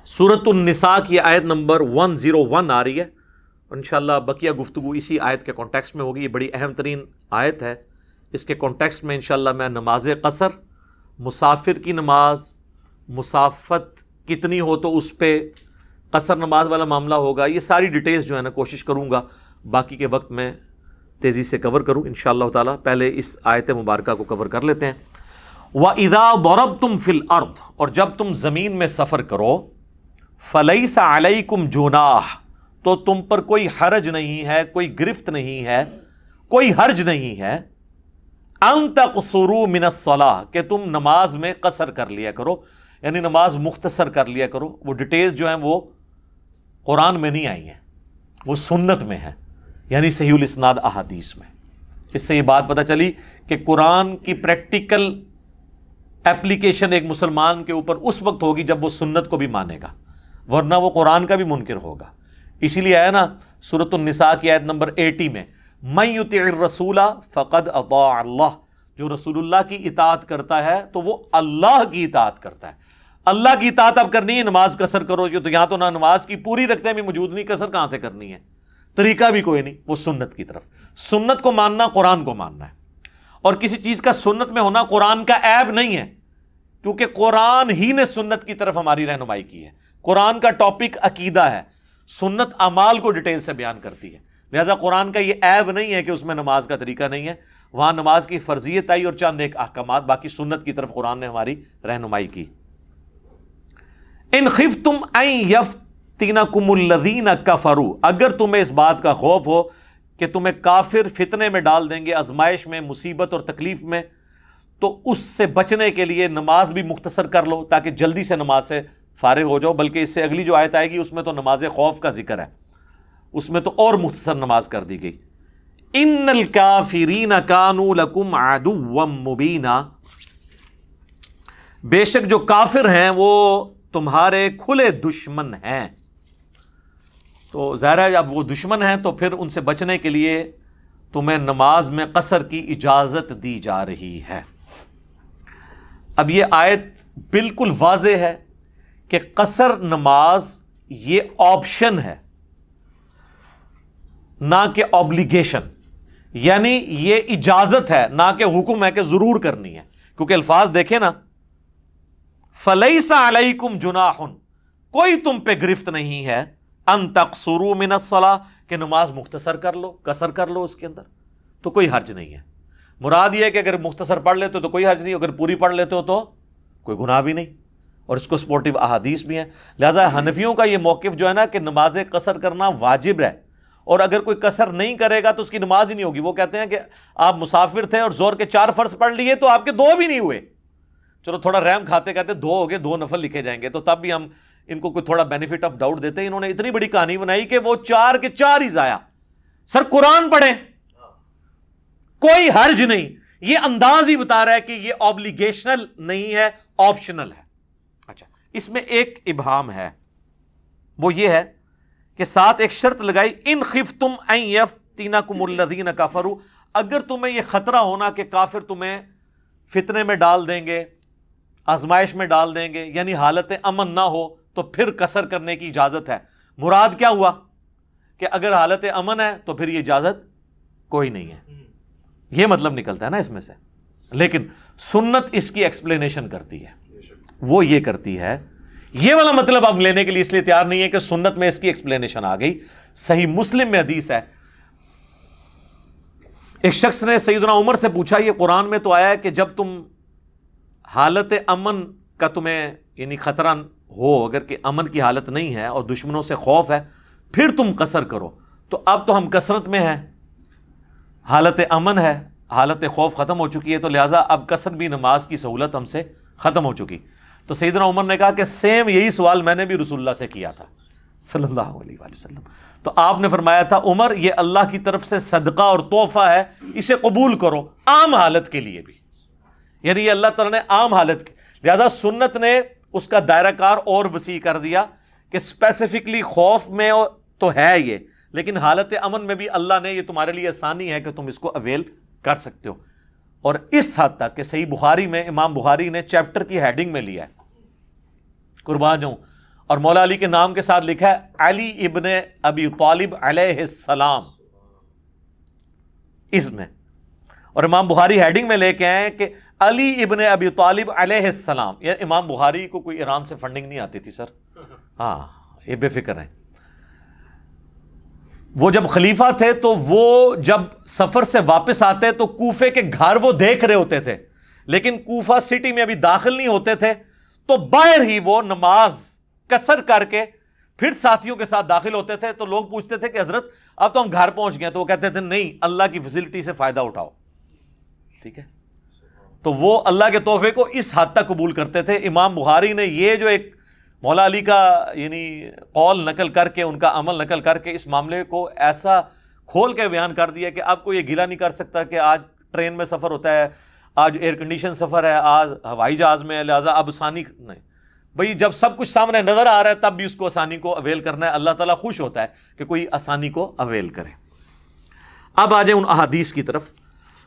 سورۃ النساء کی آیت نمبر 101 آ رہی ہے، اور انشاءاللہ بقیہ گفتگو اسی آیت کے کانٹیکسٹ میں ہوگی۔ یہ بڑی اہم ترین آیت ہے، اس کے کانٹیکسٹ میں انشاءاللہ میں نماز قصر، مسافر کی نماز، مسافت کتنی ہو تو اس پہ قصر نماز والا معاملہ ہوگا، یہ ساری ڈیٹیلز جو ہے نا کوشش کروں گا باقی کے وقت میں تیزی سے کور کروں انشاءاللہ تعالیٰ۔ پہلے اس آیت مبارکہ کو کور کر لیتے ہیں۔ وَإِذَا ضَرَبْتُمْ فِي الْأَرْضِ، اور جب تم زمین میں سفر کرو، فَلَيْسَ عَلَيْكُمْ جُنَاحٌ، تو تم پر کوئی حرج نہیں ہے، کوئی گرفت نہیں ہے، کوئی حرج نہیں ہے، أَن تَقْصُرُوا مِنَ الصَّلَاةِ، کہ تم نماز میں قصر کر لیا کرو، یعنی نماز مختصر کر لیا کرو۔ وہ ڈیٹیلز جو ہیں وہ قرآن میں نہیں آئی ہیں، وہ سنت میں ہیں، یعنی صحیح الاسناد احادیث میں۔ اس سے یہ بات پتہ چلی کہ قرآن کی پریکٹیکل اپلیکیشن ایک مسلمان کے اوپر اس وقت ہوگی جب وہ سنت کو بھی مانے گا، ورنہ وہ قرآن کا بھی منکر ہوگا۔ اسی لیے آیا نا سورۃ النساء کی آیت نمبر 80 میں، مَن یُطِعِ الرَّسُولَ فَقَدْ أَطَاعَ اللَّهَ، جو رسول اللہ کی اطاعت کرتا ہے تو وہ اللہ کی اطاعت کرتا ہے۔ اللہ کی اطاعت اب کرنی ہے، نماز قصر کرو، تو یہاں تو نہ نماز کی پوری رکھتے میں موجود نہیں، قصر کہاں سے کرنی ہے؟ طریقہ بھی کوئی نہیں، وہ سنت کی طرف۔ سنت کو ماننا قرآن کو ماننا ہے، اور کسی چیز کا سنت میں ہونا قرآن کا عیب نہیں ہے، کیونکہ قرآن ہی نے سنت کی طرف ہماری رہنمائی کی ہے۔ قرآن کا ٹاپک عقیدہ ہے، سنت اعمال کو ڈیٹیل سے بیان کرتی ہے، لہذا قرآن کا یہ عیب نہیں ہے کہ اس میں نماز کا طریقہ نہیں ہے۔ وہاں نماز کی فرضیت آئی اور چند ایک احکامات، باقی سنت کی طرف قرآن نے ہماری رہنمائی کی۔ ان خفتم ان یفتنکم الذین کفروا، اگر تمہیں اس بات کا خوف ہو کہ تمہیں کافر فتنے میں ڈال دیں گے، آزمائش میں، مصیبت اور تکلیف میں، تو اس سے بچنے کے لیے نماز بھی مختصر کر لو تاکہ جلدی سے نماز سے فارغ ہو جاؤ۔ بلکہ اس سے اگلی جو آیت آئے گی اس میں تو نماز خوف کا ذکر ہے، اس میں تو اور مختصر نماز کر دی گئی۔ ان الکافرین کانوا لکم عدوا مبینا، بے شک جو کافر ہیں وہ تمہارے کھلے دشمن ہیں۔ تو ظاہر ہے جب وہ دشمن ہیں تو پھر ان سے بچنے کے لیے تمہیں نماز میں قصر کی اجازت دی جا رہی ہے۔ اب یہ آیت بالکل واضح ہے کہ قصر نماز یہ آپشن ہے، نہ کہ obligation، یعنی یہ اجازت ہے نہ کہ حکم ہے کہ ضرور کرنی ہے، کیونکہ الفاظ دیکھیں نا، فَلَيْسَ عَلَيْكُمْ جُنَاحٌ، کوئی تم پہ گرفت نہیں ہے، أَن تَقْصُرُوا مِنَ الصَّلَاةِ، کہ نماز مختصر کر لو، قصر کر لو اس کے اندر، تو کوئی حرج نہیں ہے۔ مراد یہ ہے کہ اگر مختصر پڑھ لیتے ہو تو کوئی حرج نہیں، اگر پوری پڑھ لیتے ہو تو کوئی گناہ بھی نہیں، اور اس کو سپورٹیو احادیث بھی ہیں۔ لہذا حنفیوں کا یہ موقف جو ہے نا کہ نماز قصر کرنا واجب ہے، اور اگر کوئی قصر نہیں کرے گا تو اس کی نماز ہی نہیں ہوگی۔ وہ کہتے ہیں کہ آپ مسافر تھے اور ظہر کے 4 فرض پڑھ لیے تو آپ کے 2 بھی نہیں ہوئے، چلو تھوڑا رحم کھاتے کہتے 2 ہو گئے، 2 نفل لکھے جائیں گے، تو تب بھی ہم ان کو کوئی تھوڑا بینیفٹ آف ڈاؤٹ دیتے ہیں۔ انہوں نے اتنی بڑی کہانی بنائی کہ وہ 4 کے 4 ہی ضائع۔ سر قرآن پڑھیں، کوئی حرج نہیں، یہ انداز ہی بتا رہا ہے کہ یہ اوبلیگیشنل نہیں ہے، آپشنل ہے۔ اچھا، اس میں ایک ابہام ہے، وہ یہ ہے کہ ساتھ ایک شرط لگائی، ان خفتم ان یفتنکم الذین کفروا، اگر تمہیں یہ خطرہ ہونا کہ کافر تمہیں فتنے میں ڈال دیں گے، آزمائش میں ڈال دیں گے، یعنی حالت امن نہ ہو تو پھر قصر کرنے کی اجازت ہے۔ مراد کیا ہوا کہ اگر حالت امن ہے تو پھر یہ اجازت کوئی نہیں ہے، یہ مطلب نکلتا ہے نا اس میں سے۔ لیکن سنت اس کی ایکسپلینیشن کرتی ہے، وہ یہ کرتی ہے، یہ والا مطلب اب لینے کے لیے اس لیے تیار نہیں ہے کہ سنت میں اس کی ایکسپلینیشن آ گئی۔ صحیح مسلم میں حدیث ہے، ایک شخص نے سیدنا عمر سے پوچھا، یہ قرآن میں تو آیا ہے کہ جب تم حالت امن کا تمہیں یعنی خطرہ ہو، اگر کہ امن کی حالت نہیں ہے اور دشمنوں سے خوف ہے، پھر تم قصر کرو، تو اب تو ہم کثرت میں ہیں، حالت امن ہے، حالت خوف ختم ہو چکی ہے، تو لہٰذا اب قصر بھی نماز کی سہولت ہم سے ختم ہو چکی۔ تو سیدنا عمر نے کہا کہ سیم یہی سوال میں نے بھی رسول اللہ سے کیا تھا صلی اللہ علیہ وآلہ وسلم، تو آپ نے فرمایا تھا عمر یہ اللہ کی طرف سے صدقہ اور تحفہ ہے، اسے قبول کرو عام حالت کے لیے بھی، یعنی یہ اللہ تعالیٰ نے عام حالت کی، لہذا سنت نے اس کا دائرہ کار اور وسیع کر دیا کہ اسپیسیفکلی خوف میں تو ہے یہ، لیکن حالت امن میں بھی اللہ نے یہ تمہارے لیے آسانی ہے کہ تم اس کو اویل کر سکتے ہو۔ اور اس حد تک کہ صحیح بخاری میں امام بخاری نے چیپٹر کی ہیڈنگ میں لیا ہے، قربان جاؤں، اور مولا علی کے نام کے ساتھ لکھا ہے علی ابن ابی طالب علیہ السلام اس میں. اور امام بخاری ہیڈنگ میں لے کے آئے کہ علی ابن ابی طالب علیہ السلام. یعنی امام بخاری کو کوئی ایران سے فنڈنگ نہیں آتی تھی سر, ہاں یہ بے فکر ہیں. وہ جب خلیفہ تھے تو وہ جب سفر سے واپس آتے تو کوفے کے گھر وہ دیکھ رہے ہوتے تھے, لیکن کوفہ سٹی میں ابھی داخل نہیں ہوتے تھے, تو باہر ہی وہ نماز قصر کر کے پھر ساتھیوں کے ساتھ داخل ہوتے تھے. تو لوگ پوچھتے تھے کہ حضرت اب تو ہم گھر پہنچ گئے, تو وہ کہتے تھے نہیں, اللہ کی فیسلٹی سے فائدہ اٹھاؤ. ٹھیک ہے, تو وہ اللہ کے تحفے کو اس حد تک قبول کرتے تھے. امام بخاری نے یہ جو ایک مولا علی کا یعنی قول نقل کر کے, ان کا عمل نقل کر کے, اس معاملے کو ایسا کھول کے بیان کر دیا کہ اب کوئی یہ گلہ نہیں کر سکتا کہ آج ٹرین میں سفر ہوتا ہے, آج ایئر کنڈیشن سفر ہے, آج ہوائی جہاز میں, لہٰذا اب آسانی نہیں. بھئی جب سب کچھ سامنے نظر آ رہا ہے تب بھی اس کو آسانی کو اویل کرنا ہے. اللہ تعالیٰ خوش ہوتا ہے کہ کوئی آسانی کو اویل کرے. اب آ جائیں ان احادیث کی طرف.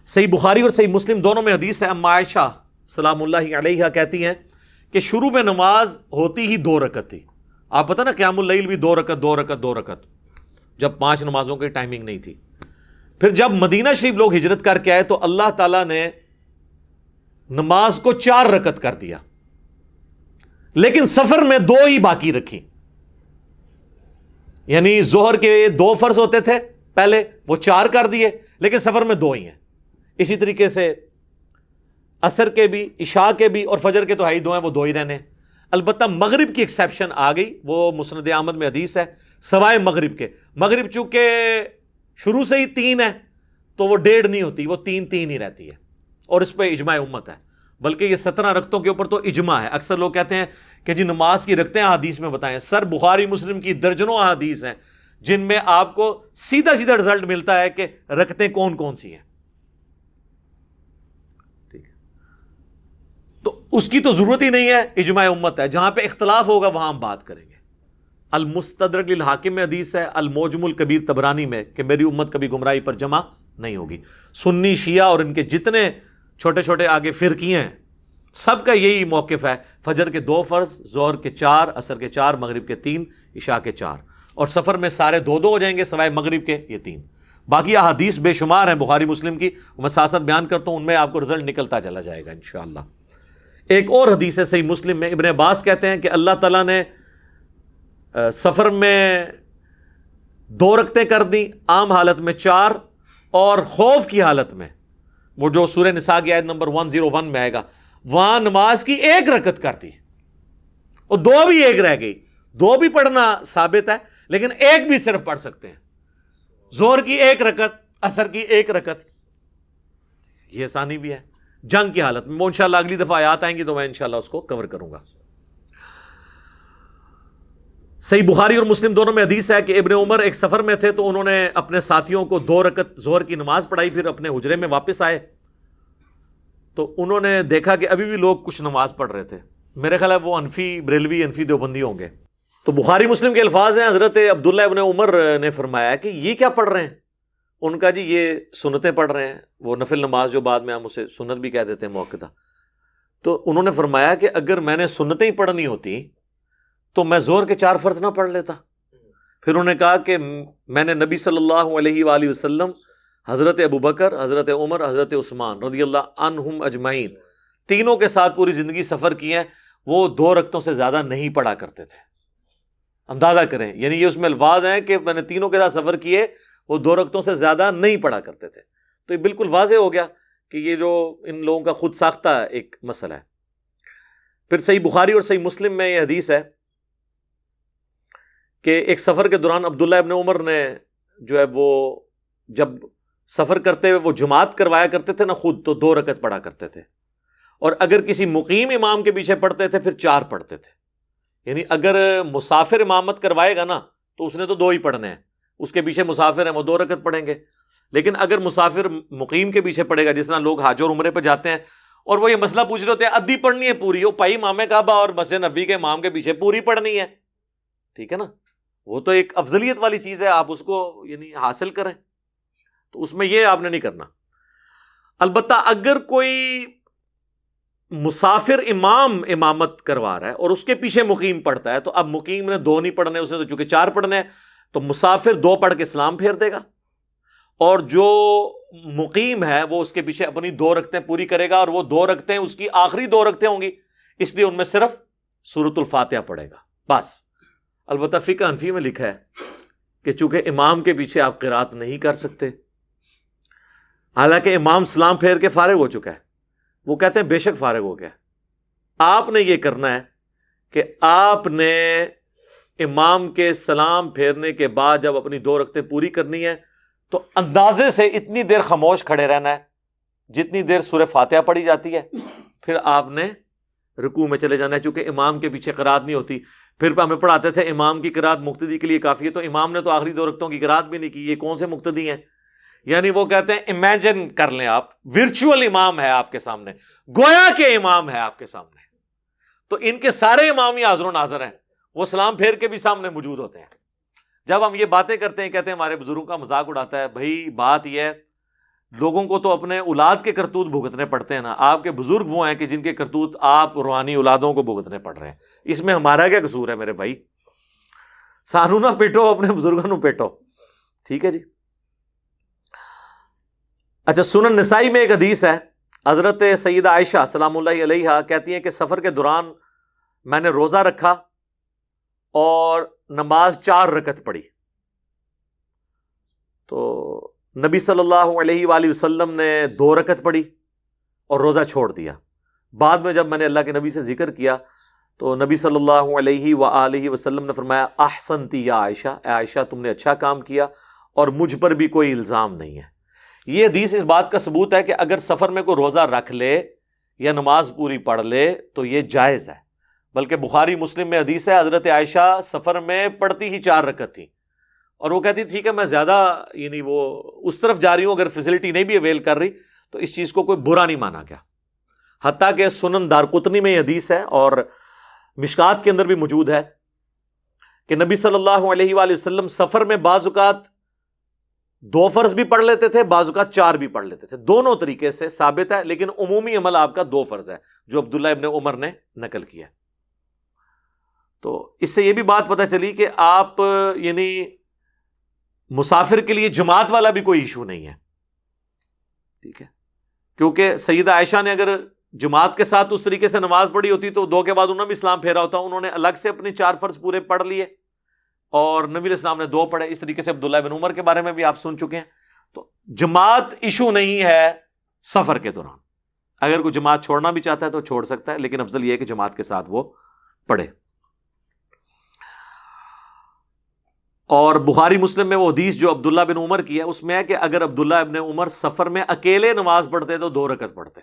صحیح بخاری اور صحیح مسلم دونوں میں حدیث ہے. اما عائشہ سلام اللہ علیہا کہتی ہیں کہ شروع میں نماز ہوتی ہی 2 رکعت تھی. آپ پتہ نا قیام اللیل بھی 2 رکعت 2 رکعت 2 رکعت, جب 5 نمازوں کی ٹائمنگ نہیں تھی. پھر جب مدینہ شریف لوگ ہجرت کر کے آئے تو اللہ تعالیٰ نے نماز کو 4 رکعت کر دیا, لیکن سفر میں 2 ہی باقی رکھی. یعنی ظہر کے 2 فرض ہوتے تھے پہلے, وہ 4 کر دیے, لیکن سفر میں 2 ہی ہیں. اسی طریقے سے عصر کے بھی, عشاء کے بھی, اور فجر کے تو ہی 2 ہیں, وہ 2 ہی رہنے. البتہ مغرب کی ایکسیپشن آ گئی, وہ مسند احمد میں حدیث ہے, سوائے مغرب کے. مغرب چونکہ شروع سے ہی 3 ہے تو وہ 1.5 نہیں ہوتی, وہ 3 ہی رہتی ہے, اور اس پہ اجماع امت ہے. بلکہ یہ 17 رکعتوں کے اوپر تو اجماع ہے. اکثر لوگ کہتے ہیں کہ جی نماز کی رکعتیں احادیث میں بتائیں. سر بخاری مسلم کی درجنوں احادیث ہیں جن میں آپ کو سیدھا رزلٹ ملتا ہے کہ رکعتیں کون کون سی ہیں. ٹھیک ہے, تو اس کی تو ضرورت ہی نہیں ہے, اجماع امت ہے. جہاں پہ اختلاف ہوگا وہاں ہم بات کریں گے. المستدرک للحاکم میں حدیث ہے, المعجم الکبیر طبرانی میں, کہ میری امت کبھی گمراہی پر جمع نہیں ہوگی. سنی شیعہ اور ان کے جتنے چھوٹے چھوٹے آگے فرقیاں ہیں, سب کا یہی موقف ہے. فجر کے 2 فرض, ظہر کے 4, عصر کے 4, مغرب کے 3, عشاء کے 4, اور سفر میں سارے 2 ہو جائیں گے سوائے مغرب کے, یہ 3. باقی احادیث بے شمار ہیں بخاری مسلم کی, میں ساتھ ساتھ بیان کرتا ہوں, ان میں آپ کو رزلٹ نکلتا چلا جائے گا انشاءاللہ. ایک اور حدیث ہے صحیح مسلم میں, ابن عباس کہتے ہیں کہ اللہ تعالیٰ نے سفر میں 2 رکعتیں کر دیں, عام حالت میں 4, اور خوف کی حالت میں, وہ جو سورہ نساء کی آیت نمبر 101 میں آئے گا, وہاں نماز کی 1 رکعت کر دی, اور 2 بھی 1 رہ گئی. 2 بھی پڑھنا ثابت ہے, لیکن 1 بھی صرف پڑھ سکتے ہیں. ظہر کی 1 رکعت, عصر کی 1 رکعت, یہ آسانی بھی ہے جنگ کی حالت میں. وہ انشاءاللہ اگلی دفعہ آیات آئیں گی تو میں انشاءاللہ اس کو کور کروں گا. صحیح بخاری اور مسلم دونوں میں حدیث ہے کہ ابن عمر ایک سفر میں تھے تو انہوں نے اپنے ساتھیوں کو 2 رکعت ظہر کی نماز پڑھائی, پھر اپنے حجرے میں واپس آئے تو انہوں نے دیکھا کہ ابھی بھی لوگ کچھ نماز پڑھ رہے تھے. میرے خیال ہے وہ انفی بریلوی, انفی دیوبندی ہوں گے. تو بخاری مسلم کے الفاظ ہیں, حضرت عبداللہ ابن عمر نے فرمایا کہ یہ کیا پڑھ رہے ہیں؟ ان کا جی یہ سنتیں پڑھ رہے ہیں, وہ نفل نماز جو بعد میں ہم اسے سنت بھی کہہ دیتے ہیں موقع. تو انہوں نے فرمایا کہ اگر میں نے سنتیں ہی پڑھنی ہوتی تو میں ظہر کے 4 فرض نہ پڑھ لیتا. پھر انہوں نے کہا کہ میں نے نبی صلی اللہ علیہ وآلہ وسلم, حضرت ابوبکر, حضرت عمر, حضرت عثمان رضی اللہ عنہم اجمعین, تینوں کے ساتھ پوری زندگی سفر کی ہے, وہ 2 رکعتوں سے زیادہ نہیں پڑھا کرتے تھے. اندازہ کریں, یعنی یہ اس میں الفاظ ہیں کہ میں نے تینوں کے ساتھ سفر کیے, وہ 2 رکعتوں سے زیادہ نہیں پڑھا کرتے تھے. تو یہ بالکل واضح ہو گیا کہ یہ جو ان لوگوں کا خود ساختہ ایک مسئلہ ہے. پھر صحیح بخاری اور صحیح مسلم میں یہ حدیث ہے کہ ایک سفر کے دوران عبداللہ ابن عمر نے جو ہے وہ جب سفر کرتے ہوئے وہ جماعت کروایا کرتے تھے نا خود, تو 2 رکعت پڑھا کرتے تھے, اور اگر کسی مقیم امام کے پیچھے پڑھتے تھے پھر 4 پڑھتے تھے. یعنی اگر مسافر امامت کروائے گا نا تو اس نے تو 2 ہی پڑھنے ہیں, اس کے پیچھے مسافر ہیں وہ 2 رکعت پڑھیں گے. لیکن اگر مسافر مقیم کے پیچھے پڑھے گا, جس طرح لوگ حج اور عمرے پہ جاتے ہیں اور وہ یہ مسئلہ پوچھ رہے ہوتے ہیں ادھی پڑھنی ہے پوری, وہ پائی امام کعبہ اور مسجد نبوی کے امام کے پیچھے پوری پڑھنی ہے, ٹھیک ہے نا, وہ تو ایک افضلیت والی چیز ہے, آپ اس کو یعنی حاصل کریں, تو اس میں یہ آپ نے نہیں کرنا. البتہ اگر کوئی مسافر امام امامت کروا رہا ہے اور اس کے پیچھے مقیم پڑھتا ہے، تو اب مقیم نے 2 نہیں پڑھنے، اس نے تو چونکہ 4 پڑھنے ہیں، تو مسافر 2 پڑھ کے سلام پھیر دے گا، اور جو مقیم ہے وہ اس کے پیچھے اپنی 2 رکعتیں پوری کرے گا، اور وہ 2 رکعتیں اس کی آخری 2 رکعتیں ہوں گی، اس لیے ان میں صرف سورۃ الفاتحہ پڑھے گا بس۔ البتہ فقہ حنفی میں لکھا ہے کہ چونکہ امام کے پیچھے آپ قرات نہیں کر سکتے، حالانکہ امام سلام پھیر کے فارغ ہو چکا ہے، وہ کہتے ہیں بے شک فارغ ہو گیا، آپ نے یہ کرنا ہے کہ آپ نے امام کے سلام پھیرنے کے بعد جب اپنی 2 رکعتیں پوری کرنی ہے تو اندازے سے اتنی دیر خاموش کھڑے رہنا ہے جتنی دیر سورہ فاتحہ پڑھی جاتی ہے، پھر آپ نے رکوع میں چلے جانا ہے، چونکہ امام کے پیچھے قرات نہیں ہوتی۔ پھر ہمیں پڑھاتے تھے امام کی قرات مقتدی کے لیے کافی ہے، تو امام نے تو آخری 2 رکعتوں کی قرات بھی نہیں کی، یہ کون سے مقتدی ہیں؟ یعنی وہ کہتے ہیں امیجن کر لیں آپ، ورچوئل امام ہے آپ کے سامنے، گویا کہ امام ہے آپ کے سامنے، تو ان کے سارے امام ہی حاضر و ناظر ہیں، وہ سلام پھیر کے بھی سامنے موجود ہوتے ہیں۔ جب ہم یہ باتیں کرتے ہیں، کہتے ہیں ہمارے بزرگوں کا مذاق اڑاتا ہے، بھائی بات یہ ہے لوگوں کو تو اپنے اولاد کے کرتوت بھگتنے پڑتے ہیں نا، آپ کے بزرگ وہ ہیں کہ جن کے کرتوت آپ روحانی اولادوں کو بھگتنے پڑ رہے ہیں، اس میں ہمارا کیا قصور ہے میرے بھائی؟ سانو نہ پیٹو، اپنے بزرگوں نو پیٹو، ٹھیک ہے جی۔ اچھا، سنن نسائی میں ایک حدیث ہے، حضرت سیدہ عائشہ سلام اللہ علیہا کہتی ہیں کہ سفر کے دوران میں نے روزہ رکھا اور نماز 4 رکعت پڑھی، تو نبی صلی اللہ علیہ وآلہ وسلم نے 2 رکعت پڑھی اور روزہ چھوڑ دیا۔ بعد میں جب میں نے اللہ کے نبی سے ذکر کیا تو نبی صلی اللہ علیہ وآلہ وسلم نے فرمایا احسنتی یا عائشہ، اے عائشہ تم نے اچھا کام کیا اور مجھ پر بھی کوئی الزام نہیں ہے۔ یہ حدیث اس بات کا ثبوت ہے کہ اگر سفر میں کوئی روزہ رکھ لے یا نماز پوری پڑھ لے تو یہ جائز ہے، بلکہ بخاری مسلم میں حدیث ہے حضرت عائشہ سفر میں پڑھتی ہی 4 رکعت تھی، اور وہ کہتی ٹھیک ہے میں زیادہ یعنی وہ اس طرف جا رہی ہوں، اگر فیسلٹی نہیں بھی اویل کر رہی تو اس چیز کو کوئی برا نہیں مانا گیا۔ حتیٰ کہ سنن دارقطنی میں یہ حدیث ہے اور مشکات کے اندر بھی موجود ہے کہ نبی صلی اللہ علیہ وآلہ وسلم سفر میں بعض اوقات 2 فرض بھی پڑھ لیتے تھے، بعض اوقات 4 بھی پڑھ لیتے تھے، دونوں طریقے سے ثابت ہے، لیکن عمومی عمل آپ کا 2 فرض ہے جو عبداللہ ابن عمر نے نقل کیا۔ تو اس سے یہ بھی بات پتہ چلی کہ آپ یعنی مسافر کے لیے جماعت والا بھی کوئی ایشو نہیں ہے، ٹھیک ہے، کیونکہ سیدہ عائشہ نے اگر جماعت کے ساتھ اس طریقے سے نماز پڑھی ہوتی تو 2 کے بعد انہوں نے بھی اسلام پھیرا ہوتا، انہوں نے الگ سے اپنے 4 فرض پورے پڑھ لیے اور نبی علیہ السلام نے 2 پڑھے۔ اس طریقے سے عبداللہ بن عمر کے بارے میں بھی آپ سن چکے ہیں۔ تو جماعت ایشو نہیں ہے سفر کے دوران، اگر کوئی جماعت چھوڑنا بھی چاہتا ہے تو چھوڑ سکتا ہے، لیکن افضل یہ ہے کہ جماعت کے ساتھ وہ پڑھے۔ اور بخاری مسلم میں وہ حدیث جو عبداللہ بن عمر کی ہے اس میں ہے کہ اگر عبداللہ ابن عمر سفر میں اکیلے نماز پڑھتے تو 2 رکعت پڑھتے،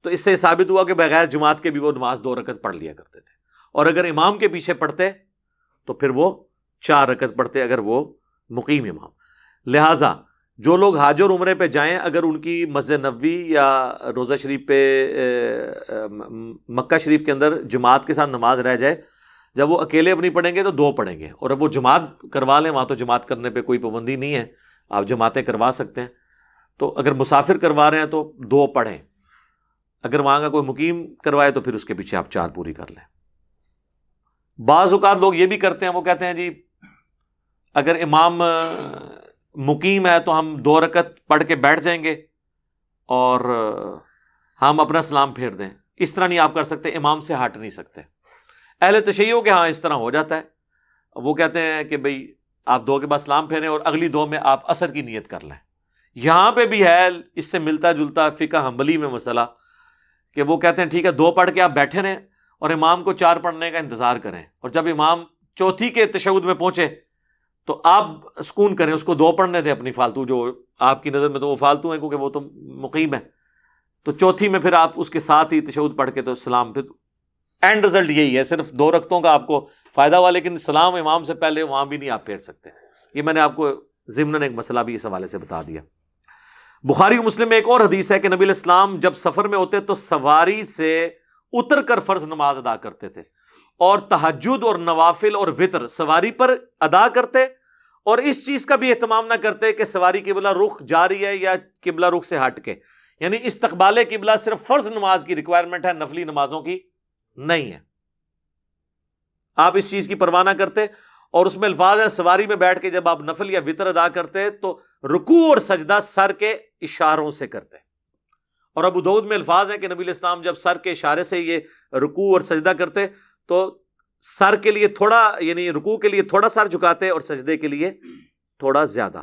تو اس سے ثابت ہوا کہ بغیر جماعت کے بھی وہ نماز 2 رکعت پڑھ لیا کرتے تھے، اور اگر امام کے پیچھے پڑھتے تو پھر وہ 4 رکعت پڑھتے اگر وہ مقیم امام۔ لہٰذا جو لوگ حج اور عمرے پہ جائیں، اگر ان کی مسجد نبوی یا روضہ شریف پہ مکہ شریف کے اندر جماعت کے ساتھ نماز رہ جائے، جب وہ اکیلے اپنی پڑھیں گے تو 2 پڑھیں گے، اور اب وہ جماعت کروا لیں، وہاں تو جماعت کرنے پہ کوئی پابندی نہیں ہے، آپ جماعتیں کروا سکتے ہیں، تو اگر مسافر کروا رہے ہیں تو 2 پڑھیں، اگر وہاں کا کوئی مقیم کروائے تو پھر اس کے پیچھے آپ 4 پوری کر لیں۔ بعض اوقات لوگ یہ بھی کرتے ہیں، وہ کہتے ہیں جی اگر امام مقیم ہے تو ہم 2 رکعت پڑھ کے بیٹھ جائیں گے اور ہم اپنا سلام پھیر دیں۔ اس طرح نہیں آپ کر سکتے، امام سے ہٹ نہیں سکتے۔ اہل تشیع کے ہاں اس طرح ہو جاتا ہے، وہ کہتے ہیں کہ بھئی آپ 2 کے بعد سلام پھیریں اور اگلی 2 میں آپ عصر کی نیت کر لیں۔ یہاں پہ بھی ہے اس سے ملتا جلتا فقہ حنبلی میں مسئلہ کہ وہ کہتے ہیں ٹھیک ہے 2 پڑھ کے آپ بیٹھے رہیں اور امام کو 4 پڑھنے کا انتظار کریں، اور جب امام چوتھی کے تشہد میں پہنچے تو آپ سکون کریں، اس کو 2 پڑھنے دیں اپنی فالتو، جو آپ کی نظر میں تو وہ فالتو ہیں کیونکہ وہ تو مقیم ہے، تو چوتھی میں پھر آپ اس کے ساتھ ہی تشہد پڑھ کے تو سلام، پھر اینڈ رزلٹ یہی ہے، صرف 2 رکعتوں کا آپ کو فائدہ ہوا، لیکن سلام امام سے پہلے وہاں بھی نہیں آپ پھیر سکتے۔ یہ میں نے آپ کو ضمناً ایک مسئلہ بھی اس حوالے سے بتا دیا۔ بخاری و مسلم میں ایک اور حدیث ہے کہ نبی علیہ السلام جب سفر میں ہوتے تو سواری سے اتر کر فرض نماز ادا کرتے تھے، اور تہجد اور نوافل اور وطر سواری پر ادا کرتے، اور اس چیز کا بھی اہتمام نہ کرتے کہ سواری قبلہ رخ جا رہی ہے یا قبلہ رخ سے ہٹ کے، یعنی استقبال قبلہ صرف فرض نماز کی ریکوائرمنٹ ہے، نفلی نمازوں کی نہیں ہے. آپ اس چیز کی پرواہ نہ کرتے. اور اس میں الفاظ ہیں سواری میں بیٹھ کے جب آپ نفل یا وتر ادا کرتے تو رکوع اور سجدہ سر کے اشاروں سے کرتے. اور ابو داؤد میں الفاظ ہیں کہ نبی علیہ السلام جب سر کے اشارے سے یہ رکوع اور سجدہ کرتے تو سر کے لیے تھوڑا، یعنی رکوع کے لیے تھوڑا سر جھکاتے اور سجدے کے لیے تھوڑا زیادہ.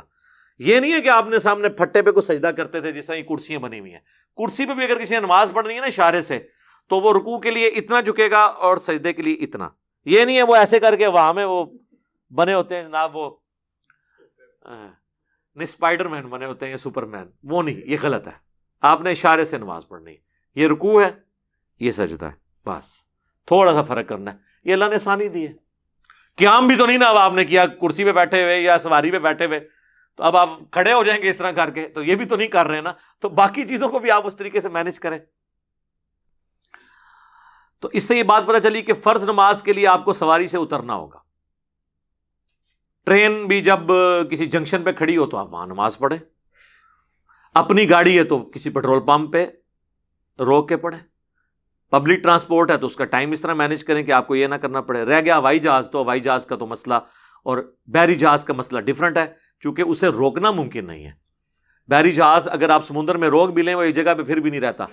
یہ نہیں ہے کہ آپ نے سامنے پھٹے پہ کوئی سجدہ کرتے تھے جس طرح یہ کرسیاں بنی ہوئی ہیں. کرسی پہ بھی اگر کسی نے نماز پڑھنی ہے نا اشارے سے تو وہ رکوع کے لیے اتنا جھکے گا اور سجدے کے لیے اتنا. یہ نہیں ہے وہ ایسے کر کے وہاں میں وہ بنے ہوتے ہیں جناب، وہ اسپائڈر مین بنے ہوتے ہیں یا سپر مین، وہ نہیں، یہ غلط ہے. آپ نے اشارے سے نماز پڑھنی. یہ رکوع ہے، یہ سجدہ ہے، بس تھوڑا سا فرق کرنا ہے. یہ اللہ نے آسانی دی ہے. قیام بھی تو نہیں نا اب آپ نے کیا کرسی پہ بیٹھے ہوئے یا سواری پہ بیٹھے ہوئے تو اب آپ کھڑے ہو جائیں گے اس طرح کر کے، تو یہ بھی تو نہیں کر رہے نا. تو باقی چیزوں کو بھی آپ اس طریقے سے مینج کریں. تو اس سے یہ بات پتہ چلی کہ فرض نماز کے لیے آپ کو سواری سے اترنا ہوگا. ٹرین بھی جب کسی جنکشن پہ کھڑی ہو تو آپ وہاں نماز پڑھیں. اپنی گاڑی ہے تو کسی پیٹرول پمپ پہ روک کے پڑھیں. پبلک ٹرانسپورٹ ہے تو اس کا ٹائم اس طرح مینج کریں کہ آپ کو یہ نہ کرنا پڑے. رہ گیا ہوائی جہاز، تو ہوائی جہاز کا تو مسئلہ اور بحری جہاز کا مسئلہ ڈیفرنٹ ہے، چونکہ اسے روکنا ممکن نہیں ہے. بحری جہاز اگر آپ سمندر میں روک بھی لیں وہ ایک جگہ پہ پھر بھی نہیں رہتا،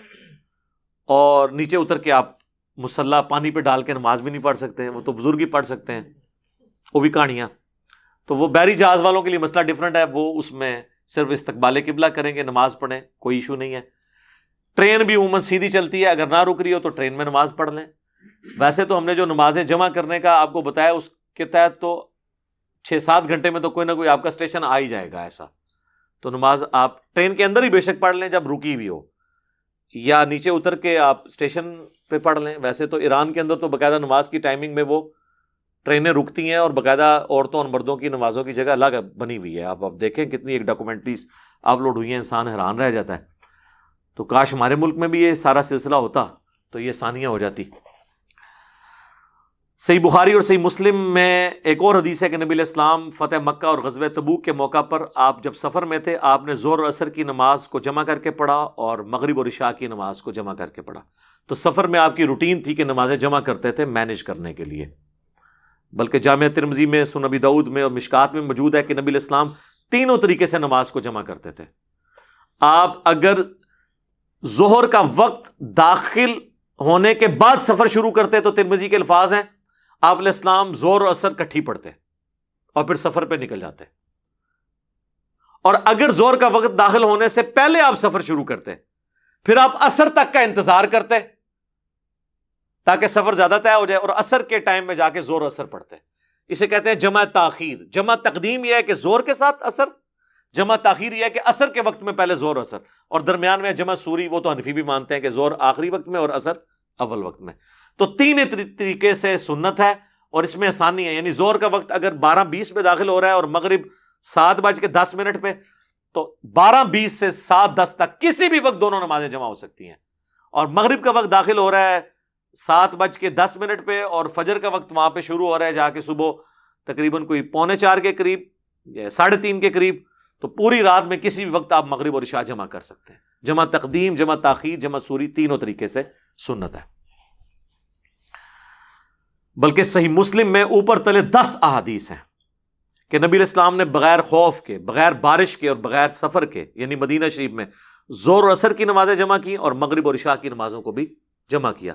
اور نیچے اتر کے آپ مسلح پانی پہ ڈال کے نماز بھی نہیں پڑھ سکتے. وہ تو بزرگ ہی پڑھ سکتے ہیں، وہ بھی کہانیاں. تو وہ بحری جہاز والوں کے لیے مسئلہ ڈیفرنٹ ہے، وہ اس میں صرف استقبال قبلہ کریں گے، نماز پڑھیں، کوئی ایشو نہیں ہے. ٹرین بھی عموماً سیدھی چلتی ہے، اگر نہ رک رہی ہو تو ٹرین میں نماز پڑھ لیں. ویسے تو ہم نے جو نمازیں جمع کرنے کا آپ کو بتایا اس کے تحت تو 6-7 گھنٹے میں تو کوئی نہ کوئی آپ کا اسٹیشن آ ہی جائے گا. ایسا تو نماز آپ ٹرین کے اندر ہی بے شک پڑھ لیں جب رکی ہوئی ہو، یا نیچے اتر کے آپ اسٹیشن پہ پڑھ لیں. ویسے تو ایران کے اندر تو باقاعدہ نماز کی ٹائمنگ میں وہ ٹرینیں رکتی ہیں اور باقاعدہ عورتوں اور مردوں کی نمازوں کی جگہ الگ بنی ہوئی ہے. آپ دیکھیں کتنی ایک ڈاکومنٹریز اپلوڈ ہوئی ہیں، انسان حیران رہ جاتا ہے. تو کاش ہمارے ملک میں بھی یہ سارا سلسلہ ہوتا تو یہ آسانیاں ہو جاتی. صحیح بخاری اور صحیح مسلم میں ایک اور حدیث ہے کہ نبی علیہ السلام فتح مکہ اور غزوہ تبوک کے موقع پر آپ جب سفر میں تھے آپ نے ظہر اور عصر کی نماز کو جمع کر کے پڑھا اور مغرب اور عشاء کی نماز کو جمع کر کے پڑھا. تو سفر میں آپ کی روٹین تھی کہ نمازیں جمع کرتے تھے مینج کرنے کے لیے. بلکہ جامع ترمذی میں، سنن ابی داؤد میں اور مشکات میں موجود ہے کہ نبی علیہ السلام تینوں طریقے سے نماز کو جمع کرتے تھے. آپ اگر ظہر کا وقت داخل ہونے کے بعد سفر شروع کرتے تو ترمذی کے الفاظ ہیں آپ علیہ السلام ظہر اور عصر کٹھی پڑھتے اور پھر سفر پہ نکل جاتے. اور اگر ظہر کا وقت داخل ہونے سے پہلے آپ سفر شروع کرتے پھر آپ عصر تک کا انتظار کرتے تاکہ سفر زیادہ طے ہو جائے اور عصر کے ٹائم میں جا کے ظہر عصر پڑھتے. اسے کہتے ہیں جمع تاخیر. جمع تقدیم یہ ہے کہ ظہر کے ساتھ عصر، جمع تاخیر یہ ہے کہ عصر کے وقت میں پہلے ظہر عصر، اور درمیان میں جمع سوری. وہ تو حنفی بھی مانتے ہیں کہ ظہر آخری وقت میں اور عصر اول وقت میں. تو تین طریقے سے سنت ہے اور اس میں آسانی ہے. یعنی ظہر کا وقت اگر 12:20 پہ داخل ہو رہا ہے اور مغرب 7:10 پہ، تو 12:20 سے 7:10 تک کسی بھی وقت دونوں نمازیں جمع ہو سکتی ہیں. اور مغرب کا وقت داخل ہو رہا ہے 7:10 پہ اور فجر کا وقت وہاں پہ شروع ہو رہا ہے جا کے صبح تقریباً کوئی 3:45 کے قریب یا 3:30 کے قریب. تو پوری رات میں کسی بھی وقت آپ مغرب اور عشاء جمع کر سکتے ہیں. جمع تقدیم، جمع تاخیر، جمع سوری تینوں طریقے سے سنت ہے. بلکہ صحیح مسلم میں اوپر تلے 10 احادیث ہیں کہ نبی علیہ السلام نے بغیر خوف کے، بغیر بارش کے اور بغیر سفر کے، یعنی مدینہ شریف میں ظہر اور عصر کی نمازیں جمع کی اور مغرب اور عشاء کی نمازوں کو بھی جمع کیا.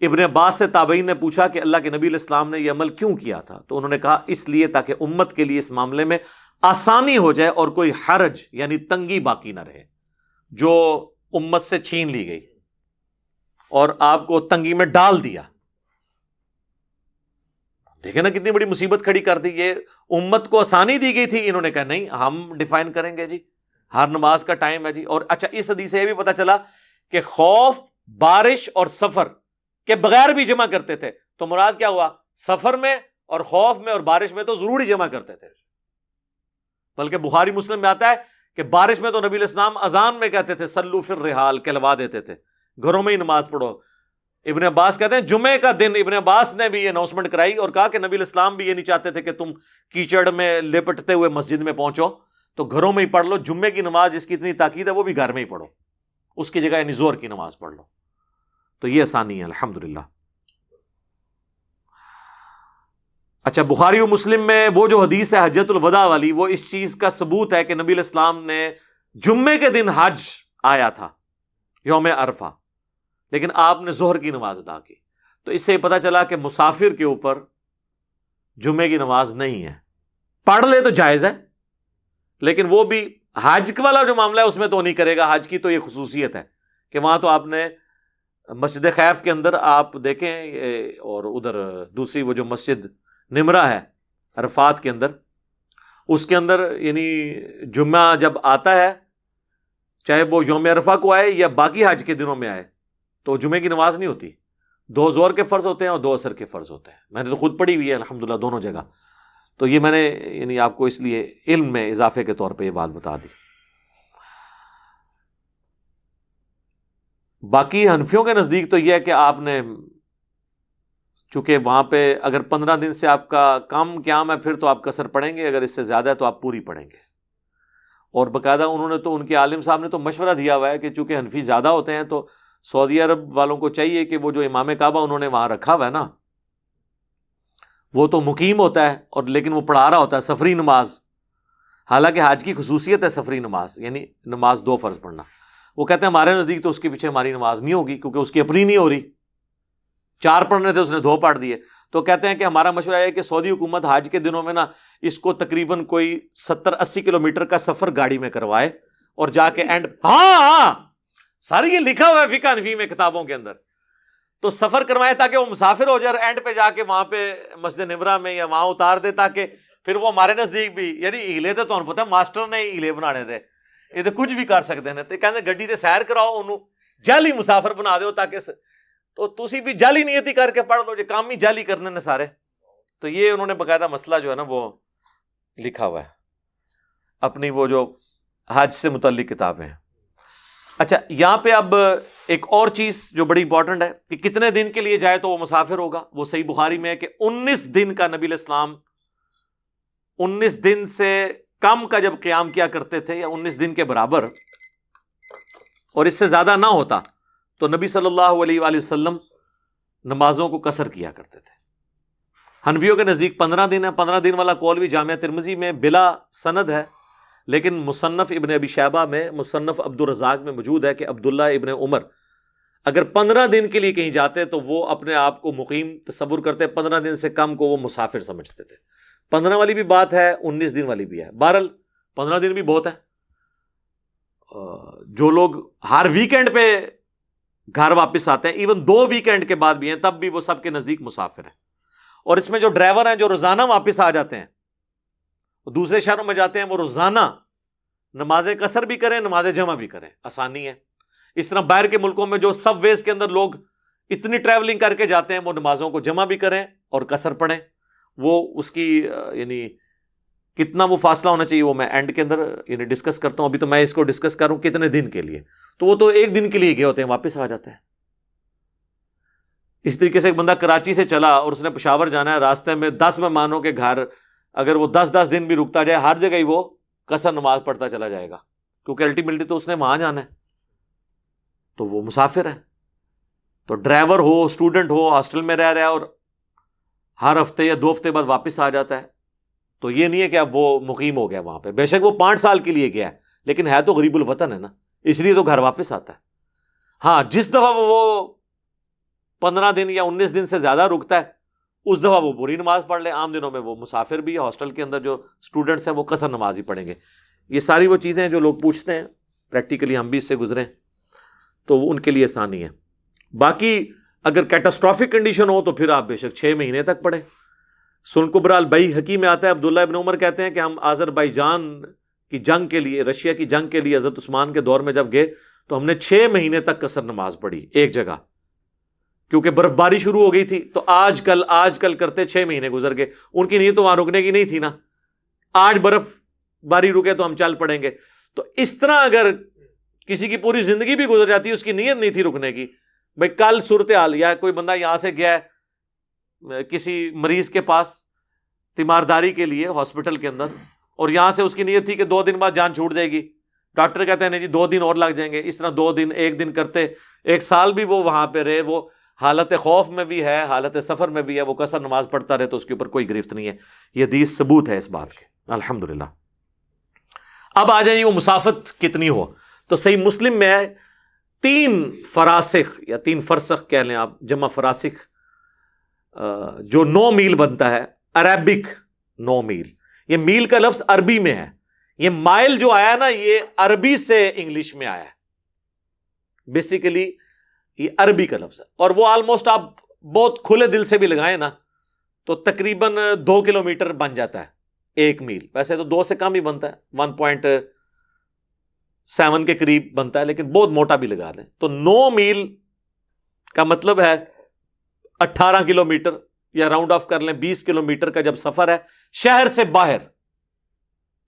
ابن عباس سے تابعین نے پوچھا کہ اللہ کے نبی علیہ السلام نے یہ عمل کیوں کیا تھا؟ تو انہوں نے کہا اس لیے تاکہ امت کے لیے اس معاملے میں آسانی ہو جائے اور کوئی حرج یعنی تنگی باقی نہ رہے جو امت سے چھین لی گئی اور آپ کو تنگی میں ڈال دیا. دیکھیں نا کتنی بڑی مصیبت کھڑی کر دی. یہ امت کو آسانی دی گئی تھی، انہوں نے کہا نہیں ہم ڈیفائن کریں گے جی، ہر نماز کا ٹائم ہے جی. اور اچھا اس حدیث سے یہ بھی پتا چلا کہ خوف، بارش اور سفر کے بغیر بھی جمع کرتے تھے. تو مراد کیا ہوا؟ سفر میں اور خوف میں اور بارش میں تو ضروری جمع کرتے تھے. بلکہ بخاری مسلم میں آتا ہے کہ بارش میں تو نبی علیہ السلام اذان میں کہتے تھے سلو فی الرحال، کہلوا دیتے تھے گھروں میں ہی نماز پڑھو. ابن عباس کہتے ہیں جمعے کا دن ابن عباس نے بھی یہ اناؤنسمنٹ کرائی اور کہا کہ نبی علیہ السلام بھی یہ نہیں چاہتے تھے کہ تم کیچڑ میں لپٹتے ہوئے مسجد میں پہنچو، تو گھروں میں ہی پڑھ لو. جمعے کی نماز جس کی اتنی تاکید ہے وہ بھی گھر میں ہی پڑھو. اس کی جگہ یعنی ظہر کی نماز پڑھ لو. تو یہ آسانی ہے الحمدللہ. اچھا بخاری و مسلم میں وہ جو حدیث ہے حجۃ الوداع والی، وہ اس چیز کا ثبوت ہے کہ نبی علیہ السلام نے جمعے کے دن حج آیا تھا یوم عرفہ، لیکن آپ نے ظہر کی نماز ادا کی. تو اس سے پتہ چلا کہ مسافر کے اوپر جمعے کی نماز نہیں ہے. پڑھ لے تو جائز ہے، لیکن وہ بھی حج والا جو معاملہ ہے اس میں تو نہیں کرے گا. حج کی تو یہ خصوصیت ہے کہ وہاں تو آپ نے مسجد خیف کے اندر آپ دیکھیں، اور ادھر دوسری وہ جو مسجد نمرہ ہے عرفات کے اندر، اس کے اندر یعنی جمعہ جب آتا ہے، چاہے وہ یوم عرفہ کو آئے یا باقی حج کے دنوں میں آئے، تو جمعے کی نماز نہیں ہوتی. 2 ظہر کے فرض ہوتے ہیں اور 2 عصر کے فرض ہوتے ہیں. میں نے تو خود پڑھی ہوئی ہے الحمدللہ دونوں جگہ. تو یہ میں نے یعنی آپ کو اس لیے علم میں اضافے کے طور پہ یہ بات بتا دی. باقی حنفیوں کے نزدیک تو یہ ہے کہ آپ نے چونکہ وہاں پہ اگر 15 دن سے آپ کا کم قیام ہے پھر تو آپ قصر پڑھیں گے، اگر اس سے زیادہ ہے تو آپ پوری پڑھیں گے. اور باقاعدہ انہوں نے تو، ان کے عالم صاحب نے تو مشورہ دیا ہوا ہے کہ چونکہ حنفی زیادہ ہوتے ہیں تو سعودی عرب والوں کو چاہیے کہ وہ جو امام کعبہ انہوں نے وہاں رکھا ہوا ہے نا، وہ تو مقیم ہوتا ہے اور لیکن وہ پڑھا رہا ہوتا ہے سفری نماز. حالانکہ حج کی خصوصیت ہے سفری نماز، یعنی نماز 2 فرض پڑھنا. وہ کہتے ہیں ہمارے نزدیک تو اس کے پیچھے ہماری نماز نہیں ہوگی کیونکہ اس کی اپنی نہیں ہو رہی. 4 پڑھنے تھے اس نے 2 پڑھ دیے. تو کہتے ہیں کہ ہمارا مشورہ ہے کہ سعودی حکومت حج کے دنوں میں نا اس کو تقریباً کوئی 70-80 کلومیٹر کا سفر گاڑی میں کروائے اور جا کے اینڈ، ہاں ساری یہ لکھا ہوا ہے فقہ حنفی میں کتابوں کے اندر، تو سفر کروائے تاکہ وہ مسافر ہو جائے اور اینڈ پہ جا کے وہاں پہ مسجد نمرہ میں یا وہاں اتار دے، تاکہ پھر وہ ہمارے نزدیک بھی یعنی ہیلے تو تمہیں پتہ ماسٹر نے ہیلے بنانے تھے، یہ تو کچھ بھی کر سکتے ہیں. تو کہتے گڈی تے سیر کراؤ، انہوں جعلی مسافر بنا دو تاکہ تو تسی بھی جعلی نیتی کر کے پڑھ لو، جو کام ہی جعلی کرنے نے سارے. تو یہ انہوں نے باقاعدہ مسئلہ جو ہے نا وہ لکھا ہوا ہے اپنی وہ جو حج سے متعلق کتابیں ہیں. اچھا یہاں پہ اب ایک اور چیز جو بڑی امپورٹنٹ ہے کہ کتنے دن کے لیے جائے تو وہ مسافر ہوگا. وہ صحیح بخاری میں ہے کہ 19 دن کا نبی علیہ السلام 19 دن سے کم کا جب قیام کیا کرتے تھے یا 19 دن کے برابر اور اس سے زیادہ نہ ہوتا تو نبی صلی اللہ علیہ وآلہ وسلم نمازوں کو قصر کیا کرتے تھے. حنفیوں کے نزدیک 15 دن ہے. 15 دن والا قول بھی جامعہ ترمذی میں بلا سند ہے، لیکن مصنف ابن ابی شیبہ میں، مصنف عبد الرزاق میں موجود ہے کہ عبداللہ ابن عمر اگر 15 دن کے لیے کہیں جاتے تو وہ اپنے آپ کو مقیم تصور کرتے، 15 دن سے کم کو وہ مسافر سمجھتے تھے. 15 والی بھی بات ہے، 19 دن والی بھی ہے. بہرحال 15 دن بھی بہت ہے. جو لوگ ہر ویکینڈ پہ گھر واپس آتے ہیں، ایون 2 ویکینڈ کے بعد بھی ہیں، تب بھی وہ سب کے نزدیک مسافر ہیں. اور اس میں جو ڈرائیور ہیں جو روزانہ واپس آ جاتے ہیں، دوسرے شہروں میں جاتے ہیں، وہ روزانہ نماز قصر بھی کریں، نماز جمع بھی کریں، آسانی ہے. اس طرح باہر کے ملکوں میں جو سب ویز کے اندر لوگ اتنی ٹریولنگ کر کے جاتے ہیں، وہ نمازوں کو جمع بھی کریں اور قصر پڑھیں. وہ اس کی یعنی کتنا وہ فاصلہ ہونا چاہیے وہ میں اینڈ کے اندر یعنی ڈسکس کرتا ہوں. ابھی تو میں اس کو ڈسکس کروں کتنے دن کے لیے، تو وہ تو 1 دن کے لیے گئے ہوتے ہیں، واپس آ جاتے ہیں. اس طریقے سے ایک بندہ کراچی سے چلا اور اس نے پشاور جانا ہے، راستے میں 10 مہمانوں کے گھر اگر وہ 10 دن بھی رکتا جائے، ہر جگہ ہی وہ قصر نماز پڑھتا چلا جائے گا، کیونکہ الٹیمیٹلی تو اس نے وہاں جانا ہے، تو وہ مسافر ہے. تو ڈرائیور ہو، اسٹوڈنٹ ہو، ہاسٹل میں رہ رہا ہے اور ہر ہفتے یا 2 ہفتے بعد واپس آ جاتا ہے، تو یہ نہیں ہے کہ اب وہ مقیم ہو گیا وہاں پہ. بے شک وہ 5 سال کے لیے گیا ہے، لیکن ہے تو غریب الوطن ہے نا، اس لیے تو گھر واپس آتا ہے. ہاں جس دفعہ وہ 15 دن یا 19 دن سے زیادہ رکتا ہے اس دفعہ وہ پوری نماز پڑھ لے. عام دنوں میں وہ مسافر بھی، ہاسٹل کے اندر جو اسٹوڈنٹس ہیں وہ قصر نماز ہی پڑھیں گے. یہ ساری وہ چیزیں جو لوگ پوچھتے ہیں، پریکٹیکلی ہم بھی اس سے گزرے تو ان کے لیے آسانی ہے. باقی اگر کیٹاسٹرافک کنڈیشن ہو تو پھر آپ بے شک 6 مہینے تک پڑھیں. سن کبرا البیہقی میں آتا ہے، عبداللہ ابن عمر کہتے ہیں کہ ہم آذربائیجان کی جنگ کے لیے، رشیا کی جنگ کے لیے حضرت عثمان کے دور میں جب گئے تو ہم نے 6 مہینے تک قصر نماز پڑھی ایک جگہ، کیونکہ برف باری شروع ہو گئی تھی. تو آج کل کرتے 6 مہینے گزر گئے. ان کی نیت تو وہاں رکنے کی نہیں تھی نا، آج برف باری رکے تو ہم چل پڑیں گے. تو اس طرح اگر کسی کی پوری زندگی بھی گزر جاتی ہے، اس کی نیت نہیں تھی رکنے کی، بھائی کل صورتحال یا کوئی بندہ یہاں سے گیا ہے کسی مریض کے پاس تیمارداری کے لیے ہاسپٹل کے اندر، اور یہاں سے اس کی نیت تھی کہ 2 دن بعد جان چھوٹ جائے گی، ڈاکٹر کہتے ہیں نہیں جی 2 دن اور لگ جائیں گے، اس طرح 2 دن 1 دن کرتے 1 سال بھی وہ وہاں پہ رہے، وہ حالت خوف میں بھی ہے، حالت سفر میں بھی ہے، وہ قصر نماز پڑھتا رہے تو اس کے اوپر کوئی گرفت نہیں ہے. یہ حدیث ثبوت ہے اس بات کے الحمدللہ. اب آ جائیں وہ مسافت کتنی ہو، تو صحیح مسلم میں 3 فراسخ یا 3 فرسخ کہہ لیں آپ، جمع فراسخ، جو 9 میل بنتا ہے، عربک 9 میل. یہ میل کا لفظ عربی میں ہے، یہ مائل جو آیا نا یہ عربی سے انگلش میں آیا ہے، بیسیکلی یہ عربی کا لفظ ہے. اور وہ آلموسٹ آپ بہت کھلے دل سے بھی لگائیں نا تو تقریباً 2 کلومیٹر بن جاتا ہے 1 میل. ویسے تو 2 سے کم ہی بنتا ہے، 1.7 کے قریب بنتا ہے، لیکن بہت موٹا بھی لگا دیں تو 9 میل کا مطلب ہے 18 کلومیٹر، یا راؤنڈ آف کر لیں 20 کلومیٹر کا جب سفر ہے شہر سے باہر،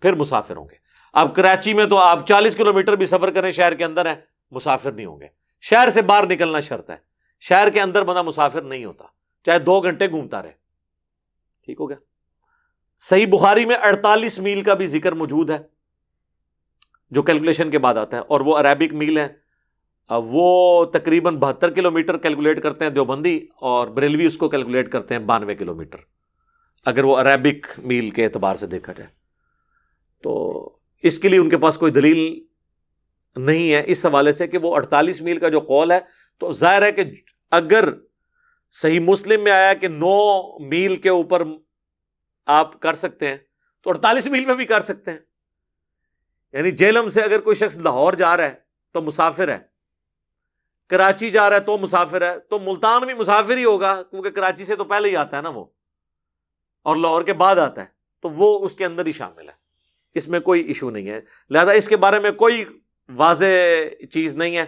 پھر مسافر ہوں گے. اب کراچی میں تو آپ 40 کلومیٹر بھی سفر کریں شہر کے اندر ہے، مسافر نہیں ہوں گے. شہر سے باہر نکلنا شرط ہے، شہر کے اندر بندہ مسافر نہیں ہوتا، چاہے 2 گھنٹے گھومتا رہے. ٹھیک ہو گیا. صحیح بخاری میں 48 میل کا بھی ذکر موجود ہے جو کیلکولیشن کے بعد آتا ہے، اور وہ عربک میل ہے. وہ تقریباً 72 کلومیٹر کیلکولیٹ کرتے ہیں دیوبندی، اور بریلوی اس کو کیلکولیٹ کرتے ہیں 92 کلومیٹر اگر وہ عربک میل کے اعتبار سے دیکھا جائے. تو اس کے لیے ان کے پاس کوئی دلیل نہیں ہے اس حوالے سے کہ وہ 48 میل کا جو قول ہے، تو ظاہر ہے کہ اگر صحیح مسلم میں آیا کہ 9 میل کے اوپر آپ کر سکتے ہیں تو 48 میل میں بھی کر سکتے ہیں. یعنی جہلم سے اگر کوئی شخص لاہور جا رہا ہے تو مسافر ہے، کراچی جا رہا ہے تو مسافر ہے، تو ملتان بھی مسافر ہی ہوگا کیونکہ کراچی سے تو پہلے ہی آتا ہے نا وہ، اور لاہور کے بعد آتا ہے، تو وہ اس کے اندر ہی شامل ہے. اس میں کوئی ایشو نہیں ہے. لہذا اس کے بارے میں کوئی واضح چیز نہیں ہے.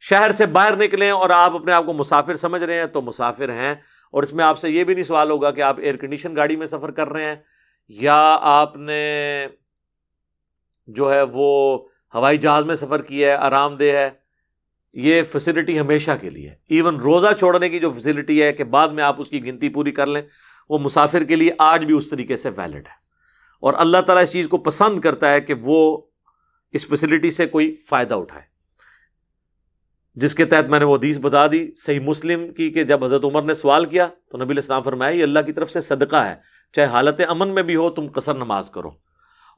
شہر سے باہر نکلیں اور آپ اپنے آپ کو مسافر سمجھ رہے ہیں تو مسافر ہیں. اور اس میں آپ سے یہ بھی نہیں سوال ہوگا کہ آپ ایئر کنڈیشن گاڑی میں سفر کر رہے ہیں یا آپ نے جو ہے وہ ہوائی جہاز میں سفر کیا ہے، آرام دہ ہے. یہ فیسلٹی ہمیشہ کے لیے ہے. ایون روزہ چھوڑنے کی جو فیسلٹی ہے کہ بعد میں آپ اس کی گنتی پوری کر لیں، وہ مسافر کے لیے آج بھی اس طریقے سے ویلڈ ہے. اور اللہ تعالیٰ اس چیز کو پسند کرتا ہے کہ وہ اس فیسلٹی سے کوئی فائدہ اٹھائے، جس کے تحت میں نے وہ حدیث بتا دی صحیح مسلم کی کہ جب حضرت عمر نے سوال کیا تو نبی علیہ السلام فرمایا یہ اللہ کی طرف سے صدقہ ہے، چاہے حالت امن میں بھی ہو تم قصر نماز کرو.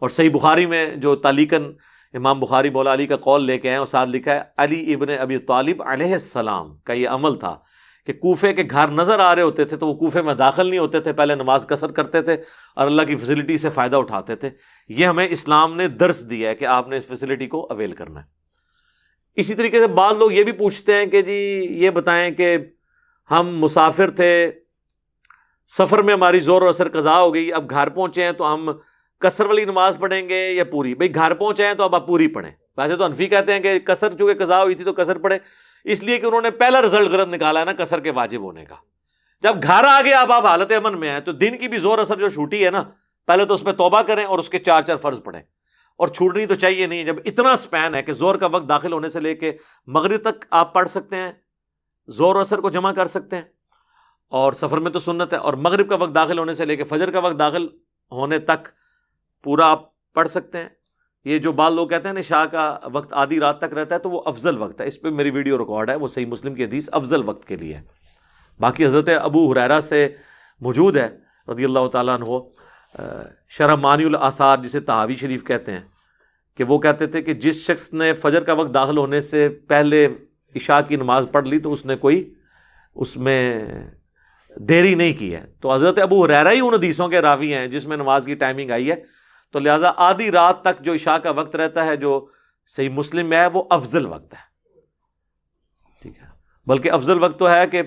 اور صحیح بخاری میں جو تعلیقاً امام بخاری مولا علی کا قول لے کے ہیں اور ساتھ لکھا ہے علی ابن ابی طالب علیہ السلام کا یہ عمل تھا کہ کوفے کے گھر نظر آ رہے ہوتے تھے تو وہ کوفے میں داخل نہیں ہوتے تھے، پہلے نماز قصر کرتے تھے اور اللہ کی فیسلٹی سے فائدہ اٹھاتے تھے. یہ ہمیں اسلام نے درس دیا ہے کہ آپ نے اس فیسلٹی کو اویل کرنا ہے. اسی طریقے سے بعض لوگ یہ بھی پوچھتے ہیں کہ جی یہ بتائیں کہ ہم مسافر تھے، سفر میں ہماری زور و اثر قضا ہو گئی، اب گھر پہنچے ہیں تو ہم قصر والی نماز پڑھیں گے یا پوری؟ بھئی گھر پہنچے ہیں تو اب آپ پوری پڑھیں. ویسے تو حنفی کہتے ہیں کہ قصر چونکہ قضا ہوئی تھی تو قصر پڑھیں، اس لیے کہ انہوں نے پہلا رزلٹ غلط نکالا ہے نا قصر کے واجب ہونے کا. جب گھر آ گئے اب آپ حالت امن میں ہیں تو دن کی بھی زور اثر جو چھوٹی ہے نا، پہلے تو اس پہ توبہ کریں اور اس کے 4 فرض پڑھیں. اور چھوٹنی تو چاہیے نہیں. جب اتنا سپین ہے کہ زور کا وقت داخل ہونے سے لے کے مغرب تک آپ پڑھ سکتے ہیں، زور و اثر کو جمع کر سکتے ہیں، اور سفر میں تو سنت ہے، اور مغرب کا وقت داخل ہونے سے لے کے فجر کا وقت داخل ہونے تک پورا آپ پڑھ سکتے ہیں. یہ جو بعض لوگ کہتے ہیں نا شاہ کا وقت آدھی رات تک رہتا ہے تو وہ افضل وقت ہے. اس پہ میری ویڈیو ریکارڈ ہے، وہ صحیح مسلم کی حدیث افضل وقت کے لیے ہے. باقی حضرت ابو ہریرہ سے موجود ہے رضی اللہ تعالیٰ عنہ، شرح معانی الاثار جسے طحاوی شریف کہتے ہیں، کہ وہ کہتے تھے کہ جس شخص نے فجر کا وقت داخل ہونے سے پہلے عشاء کی نماز پڑھ لی تو اس نے کوئی اس میں دیری نہیں کی ہے. تو حضرت ابو ہریرہ ہی ان حدیثوں کے راوی ہیں جس میں نماز کی ٹائمنگ آئی ہے. تو لہٰذا آدھی رات تک جو عشاء کا وقت رہتا ہے جو صحیح مسلم میں ہے وہ افضل وقت ہے. ٹھیک ہے، بلکہ افضل وقت تو ہے کہ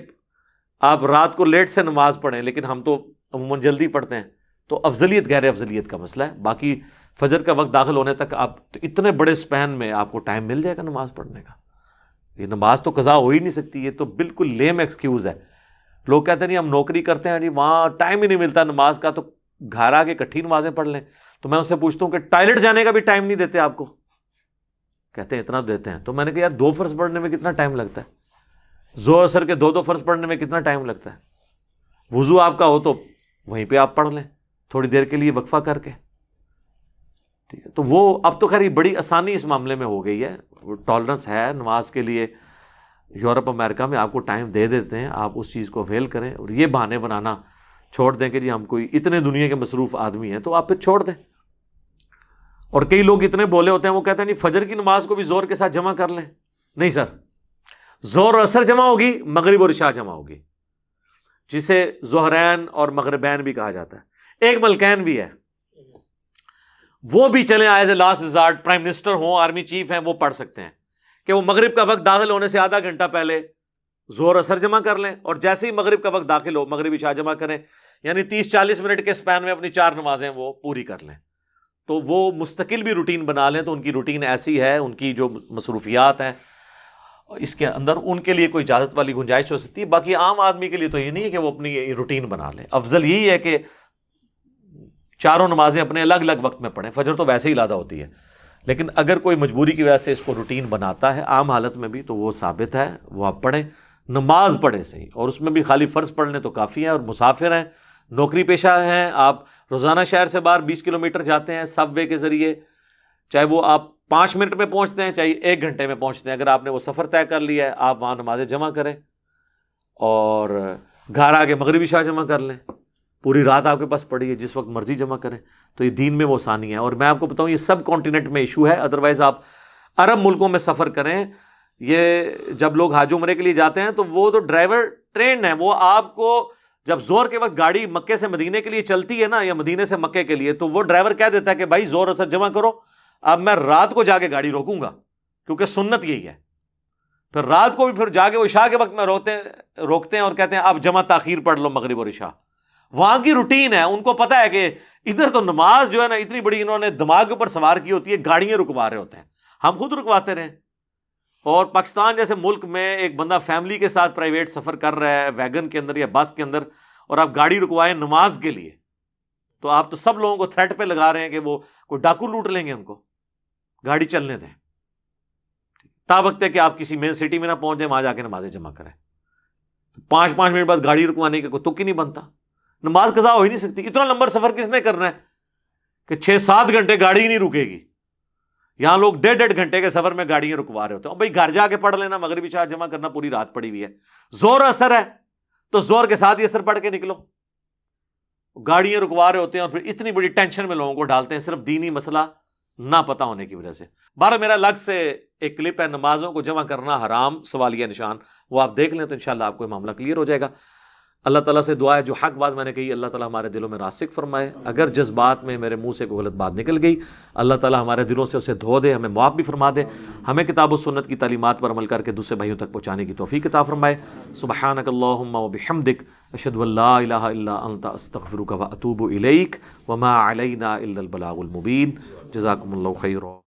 آپ رات کو لیٹ سے نماز پڑھیں، لیکن ہم تو عموماً جلدی پڑھتے ہیں، تو افضلیت غیر افضلیت کا مسئلہ ہے. باقی فجر کا وقت داخل ہونے تک آپ تو اتنے بڑے سپین میں آپ کو ٹائم مل جائے گا نماز پڑھنے کا. یہ نماز تو قضا ہو ہی نہیں سکتی. یہ تو بالکل لیم ایکسکیوز ہے. لوگ کہتے ہیں نہیں ہم نوکری کرتے ہیں جی وہاں ٹائم ہی نہیں ملتا نماز کا، تو گھر آ کے اکٹھی نمازیں پڑھ لیں. تو میں ان سے پوچھتا ہوں کہ ٹائلٹ جانے کا بھی ٹائم نہیں دیتے آپ کو؟ کہتے ہیں اتنا دیتے ہیں. تو میں نے کہا یار 2 فرض پڑھنے میں کتنا ٹائم لگتا ہے؟ زور اثر کے 2 فرض پڑھنے میں کتنا ٹائم لگتا ہے؟ وضو آپ کا ہو تو وہیں پہ آپ پڑھ لیں تھوڑی دیر کے لیے وقفہ کر کے. ٹھیک ہے، تو وہ اب تو خیر یہ بڑی آسانی اس معاملے میں ہو گئی ہے، وہ ٹالرنس ہے نماز کے لیے، یورپ امریکہ میں آپ کو ٹائم دے دیتے ہیں، آپ اس چیز کو اویل کریں اور یہ بہانے بنانا چھوڑ دیں کہ جی ہم کوئی اتنے دنیا کے مصروف آدمی ہیں، تو آپ پھر چھوڑ دیں۔ اور کئی لوگ اتنے بولے ہوتے ہیں، وہ کہتے ہیں نہیں فجر کی نماز کو بھی زور کے ساتھ جمع کر لیں، نہیں سر، زور اور اثر جمع ہوگی، مغرب اور عشاء جمع ہوگی، جسے ظہرین اور مغربین بھی کہا جاتا ہے۔ ایک ملکین بھی ہے، وہ بھی چلیں as a last resort, prime minister ہوں، آرمی چیف ہیں، وہ پڑھ سکتے ہیں کہ وہ مغرب کا وقت داخل ہونے سے آدھا گھنٹہ پہلے زور اثر جمع کر لیں، اور جیسے ہی مغرب کا وقت داخل ہو مغرب عشاء جمع کریں، یعنی 30-40 منٹ کے سپین میں اپنی 4 نمازیں وہ پوری کر لیں۔ تو وہ مستقل بھی روٹین بنا لیں، تو ان کی روٹین ایسی ہے، ان کی جو مصروفیات ہیں اس کے اندر ان کے لیے کوئی اجازت والی گنجائش ہو سکتی ہے۔ باقی عام آدمی کے لیے تو یہ نہیں ہے کہ وہ اپنی روٹین بنا لیں، افضل یہی ہے کہ چاروں نمازیں اپنے الگ الگ وقت میں پڑھیں، فجر تو ویسے ہی علیحدہ ہوتی ہے، لیکن اگر کوئی مجبوری کی وجہ سے اس کو روٹین بناتا ہے عام حالت میں بھی، تو وہ ثابت ہے، وہ آپ پڑھیں، نماز پڑھیں صحیح، اور اس میں بھی خالی فرض پڑھ لیں تو کافی ہے۔ اور مسافر ہیں، نوکری پیشہ ہیں، آپ روزانہ شہر سے باہر 20 کلومیٹر جاتے ہیں سب وے کے ذریعے، چاہے وہ آپ 5 منٹ میں پہنچتے ہیں چاہے 1 گھنٹے میں پہنچتے ہیں، اگر آپ نے وہ سفر طے کر لیا ہے آپ وہاں نمازیں جمع کریں اور گھر آ کے مغربی عشاء جمع کر لیں، پوری رات آپ کے پاس پڑی ہے، جس وقت مرضی جمع کریں، تو یہ دین میں وہ آسانی ہے۔ اور میں آپ کو بتاؤں یہ سب کانٹیننٹ میں ایشو ہے، ادروائز آپ عرب ملکوں میں سفر کریں، یہ جب لوگ حج عمرے کے لیے جاتے ہیں تو وہ تو ڈرائیور ٹرینڈ ہیں، وہ آپ کو جب زور کے وقت گاڑی مکے سے مدینے کے لیے چلتی ہے نا، یا مدینے سے مکے کے لیے، تو وہ ڈرائیور کہہ دیتا ہے کہ بھائی زور اثر جمع کرو، اب میں رات کو جا کے گاڑی روکوں گا، کیونکہ سنت یہی ہے۔ پھر رات کو بھی پھر جا کے وہ عشاء کے وقت میں روکتے ہیں اور کہتے ہیں اب جمع تاخیر پڑھ لو مغرب اور عشاء۔ وہاں کی روٹین ہے، ان کو پتا ہے کہ ادھر تو نماز جو ہے نا اتنی بڑی انہوں نے دماغ کے اوپر سوار کی ہوتی ہے، گاڑیاں رکوا رہے ہوتے ہیں، ہم خود رکواتے رہے۔ اور پاکستان جیسے ملک میں ایک بندہ فیملی کے ساتھ پرائیویٹ سفر کر رہا ہے ویگن کے اندر یا بس کے اندر، اور آپ گاڑی رکوائیں نماز کے لیے، تو آپ تو سب لوگوں کو تھریٹ پہ لگا رہے ہیں کہ وہ کوئی ڈاکو لوٹ لیں گے، ان کو گاڑی چلنے دیں، تا وقت ہے کہ آپ کسی مین سٹی میں نہ پہنچ جائیں، وہاں جا کے نمازیں جمع کریں۔ 5 منٹ بعد گاڑی رکوانے کا کوئی تک ہی نہیں بنتا، نماز قضا ہو ہی نہیں سکتی۔ اتنا لمبا سفر کس نے کرنا ہے کہ 6-7 گھنٹے گاڑی ہی نہیں رکے گی؟ یہاں لوگ 1.5 گھنٹے کے سفر میں گاڑیاں رکوا رہے ہوتے ہیں۔ بھائی گھر جا کے پڑھ لینا، مغرب عشاء جمع کرنا، پوری رات پڑی ہوئی ہے، زور اثر ہے تو زور کے ساتھ ہی اثر پڑھ کے نکلو۔ گاڑیاں رکوا رہے ہوتے ہیں اور پھر اتنی بڑی ٹینشن میں لوگوں کو ڈالتے ہیں، صرف دینی مسئلہ نہ پتہ ہونے کی وجہ سے۔ بارہ میرا الگ سے ایک کلپ ہے، نمازوں کو جمع کرنا حرام سوالیہ نشان، وہ آپ دیکھ لیں تو انشاءاللہ آپ کو یہ معاملہ کلیئر ہو جائے گا۔ اللہ تعالیٰ سے دعا ہے جو حق بات میں نے کہی اللہ تعالیٰ ہمارے دلوں میں راسخ فرمائے، اگر جذبات میں میرے منہ سے کوئی غلط بات نکل گئی اللہ تعالیٰ ہمارے دلوں سے اسے دھو دے، ہمیں معاف بھی فرما دے، ہمیں کتاب و سنت کی تعلیمات پر عمل کر کے دوسرے بھائیوں تک پہنچانے کی توفیق عطا فرمائے۔ سبحانک اللہم و بحمدک، اشہد ان لا الہ الا انت، استغفرک و اتوب الیک، وما علینا الا البلاغ المبین۔ جزاکم اللہ خیرا۔